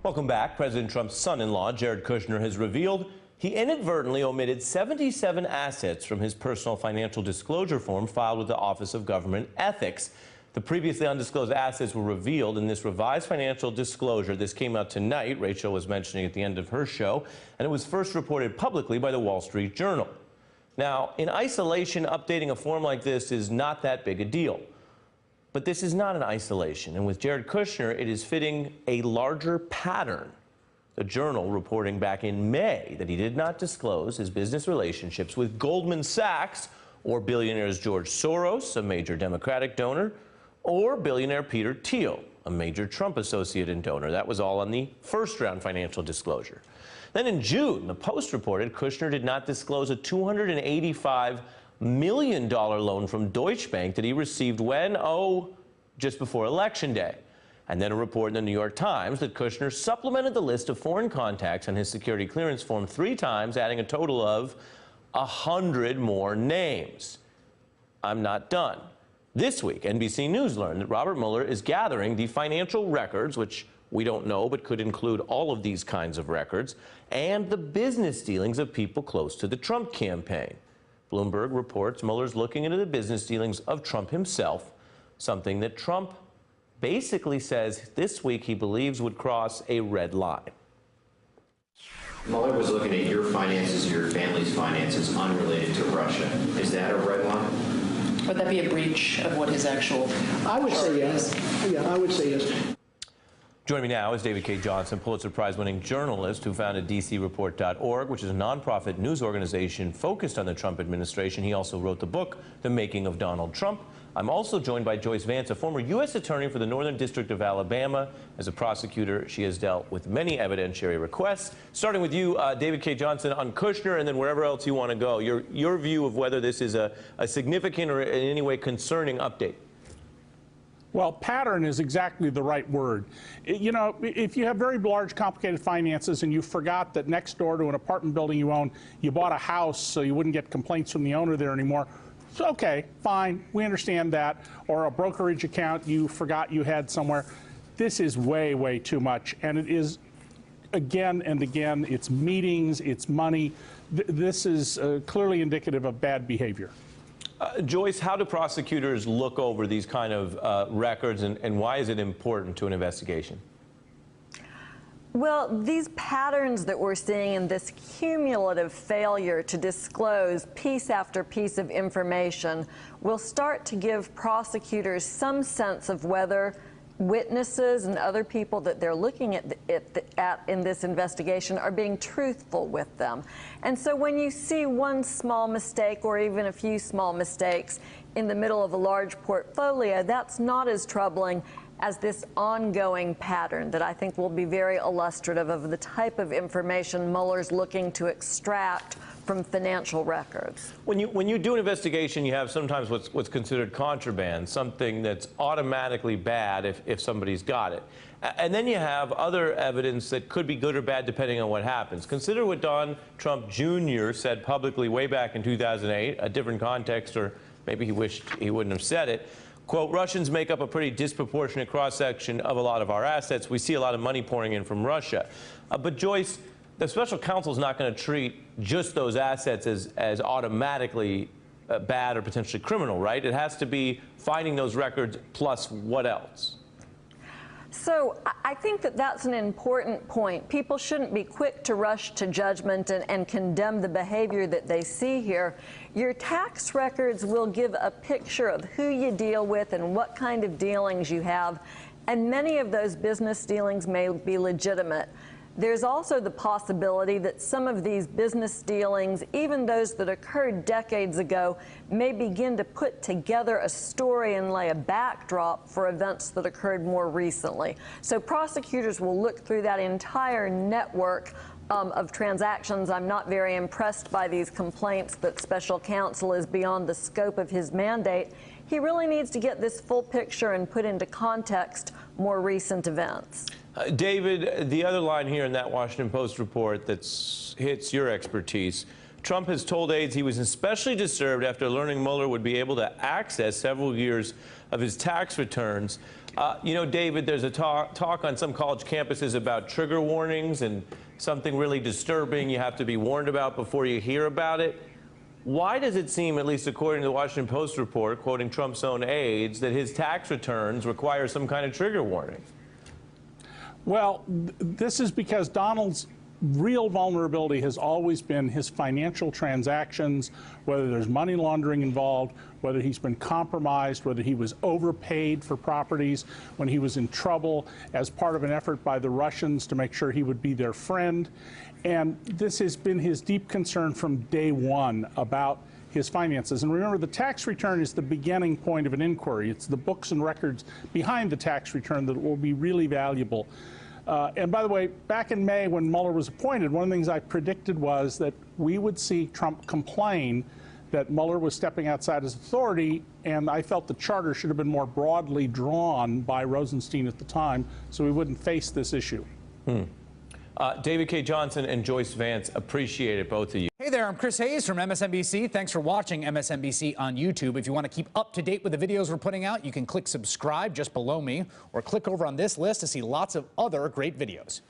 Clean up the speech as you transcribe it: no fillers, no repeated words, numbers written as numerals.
Welcome back. President Trump's son-in-law, Jared Kushner, has revealed he inadvertently omitted 77 assets from his personal financial disclosure form filed with the Office of Government Ethics. The previously undisclosed assets were revealed in this revised financial disclosure. This came out tonight, Rachel was mentioning at the end of her show, and it was first reported publicly by the Wall Street Journal. Now, in isolation, updating a form like this is not that big a deal. But this is not an isolation, and with Jared Kushner, it is fitting a larger pattern. The Journal reporting back in May that he did not disclose his business relationships with Goldman Sachs or billionaires George Soros, a major Democratic donor, or billionaire Peter Thiel, a major Trump associate and donor. That was all on the first-round financial disclosure. Then in June, the Post reported Kushner did not disclose a $285 million loan from Deutsche Bank that he received when, just before Election Day. And then a report in the New York Times that Kushner supplemented the list of foreign contacts on his security clearance form 3 times, adding a total of 100 more names. I'm not done. This week, NBC News learned that Robert Mueller is gathering the financial records, which we don't know but could include all of these kinds of records, and the business dealings of people close to the Trump campaign. Bloomberg reports Mueller's looking into the business dealings of Trump himself, something that Trump basically says this week he believes would cross a red line. Mueller was looking at your finances, your family's finances, unrelated to Russia. Is that a red line? Would that be a breach of what his actual... I would say yes. Yeah, I would say yes. Joining me now is David K. Johnson, Pulitzer Prize-winning journalist who founded DCReport.org, which is a nonprofit news organization focused on the Trump administration. He also wrote the book, The Making of Donald Trump. I'm also joined by Joyce Vance, a former U.S. attorney for the Northern District of Alabama. As a prosecutor, she has dealt with many evidentiary requests. Starting with you, David K. Johnson, on Kushner, and then wherever else you want to go, your view of whether this is a significant or in any way concerning update. Well, pattern is exactly the right word. You know, if you have very large, complicated finances and you forgot that next door to an apartment building you own, you bought a house so you wouldn't get complaints from the owner there anymore, so, okay, fine, we understand that. Or a brokerage account you forgot you had somewhere. This is way, way too much. And it is, again and again, it's meetings, it's money. This is clearly indicative of bad behavior. Joyce, how do prosecutors look over these kind of records, and why is it important to an investigation? Well, these patterns that we're seeing in this cumulative failure to disclose piece after piece of information will start to give prosecutors some sense of whether witnesses and other people that they're looking at in this investigation are being truthful with them. And so when you see one small mistake or even a few small mistakes in the middle of a large portfolio, that's not as troubling as this ongoing pattern that I think will be very illustrative of the type of information Mueller's looking to extract from financial records. When you do an investigation, you have sometimes what's considered contraband, something that's automatically bad if somebody's got it. And then you have other evidence that could be good or bad depending on what happens. Consider what Don Trump Jr. said publicly way back in 2008, a different context, or maybe he wished he wouldn't have said it. Quote, Russians make up a pretty disproportionate cross-section of a lot of our assets. We see a lot of money pouring in from Russia. But Joyce, the special counsel is not going to treat just those assets as automatically bad or potentially criminal, right? It has to be finding those records plus what else? So I think that that's an important point. People shouldn't be quick to rush to judgment and condemn the behavior that they see here. Your tax records will give a picture of who you deal with and what kind of dealings you have, and many of those business dealings may be legitimate. There's also the possibility that some of these business dealings, even those that occurred decades ago, may begin to put together a story and lay a backdrop for events that occurred more recently. So prosecutors will look through that entire network of transactions. I'm not very impressed by these complaints that special counsel is beyond the scope of his mandate. He really needs to get this full picture and put into context more recent events. David, the other line here in that Washington Post report that hits your expertise, Trump has told aides he was especially disturbed after learning Mueller would be able to access several years of his tax returns. You know, David, there's a talk on some college campuses about trigger warnings and something really disturbing you have to be warned about before you hear about it. Why does it seem, at least according to the Washington Post report, quoting Trump's own aides, that his tax returns require some kind of trigger warning? Well, this is because Donald's real vulnerability has always been his financial transactions, whether there's money laundering involved, whether he's been compromised, whether he was overpaid for properties when he was in trouble as part of an effort by the Russians to make sure he would be their friend. And this has been his deep concern from day one about his finances. And remember, the tax return is the beginning point of an inquiry. It's the books and records behind the tax return that will be really valuable. And by the way, back in May when Mueller was appointed, one of the things I predicted was that we would see Trump complain that Mueller was stepping outside his authority, and I felt the charter should have been more broadly drawn by Rosenstein at the time so we wouldn't face this issue. David K. Johnson and Joyce Vance, appreciate it, both of you. Hey there, I'm Chris Hayes from MSNBC. Thanks for watching MSNBC on YouTube. If you want to keep up to date with the videos we're putting out, you can click subscribe just below me or click over on this list to see lots of other great videos.